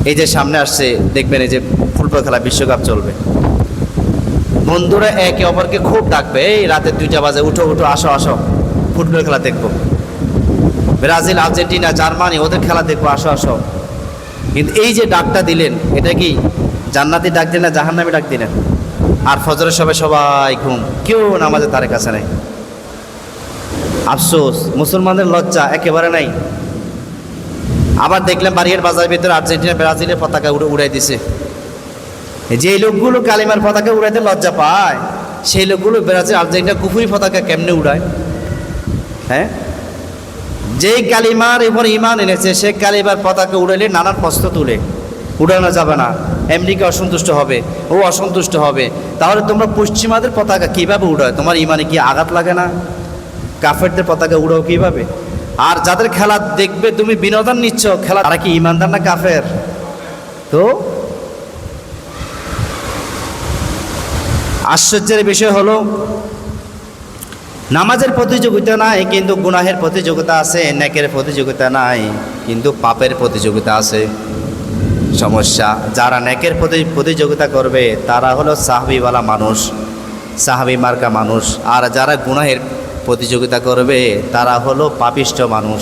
এই যে সামনে আসছে, দেখবেন এই যে ফুটবল খেলা বিশ্বকাপ চলবে, বন্ধুরা একে অপরকে খুব ডাকবে, এই রাতে 2টা বাজে উঠো উঠো, আসো আসো ফুটবল খেলা দেখবো, ব্রাজিল আর্জেন্টিনা জার্মানি ওদের খেলা দেখবো, আসো আসো। কিন্তু এই যে ডাকটা দিলেন, এটা কি জান্নাতি ডাক দিলেন না জাহান্নামী ডাক দিলেন? আর ফজরের সবাই ঘুম, কেউ নামাজের ধারে কাছে নাই। আফসোস, মুসলমানদের লজ্জা একেবারে নাই। আবার দেখলাম বাড়ির বাজারের ভিতরে আর্জেন্টিনা ব্রাজিলের পতাকা উড়াই দিছে। যে লোকগুলো কালিমার পতাকা উড়াইতে লজ্জা পায়, সেই লোকগুলো ব্রাজিল আর্জেন্টিনা কুফুরি পতাকা কেমনে উড়ায়? হ্যাঁ, যেই কালিমার এবার ইমান এনেছে সে কালিমার পতাকা উড়াইলে নানান প্রশ্ন তুলে, উড়ানো যাবে না, আমেরিকা অসন্তুষ্ট হবে, ও অসন্তুষ্ট হবে। তাহলে তোমরা পশ্চিমাদের পতাকা কিভাবে উড়ায়? তোমার ইমানে কি আঘাত লাগে না? কাফেরদের পতাকা উড়াও কিভাবে? আর যাদের খেলা দেখবে তুমি বিনোদন নিচ্ছ, খেলা, তারা কি ইমানদার না কাফের? তো আশ্চর্যের বিষয় হলো, নামাজের প্রতিযোগিতা নাই কিন্তু গুনাহের প্রতিযোগিতা আছে, নেকের প্রতিযোগিতা নাই কিন্তু পাপের প্রতিযোগিতা আছে। সমস্যা, যারা নেকের প্রতিযোগিতা করবে তারা হলো সাহাবিওয়ালা মানুষ, সাহাবি মার্কা মানুষ, আর যারা গুনাহের প্রতিযোগিতা করবে তারা হলো পাপিষ্ঠ মানুষ।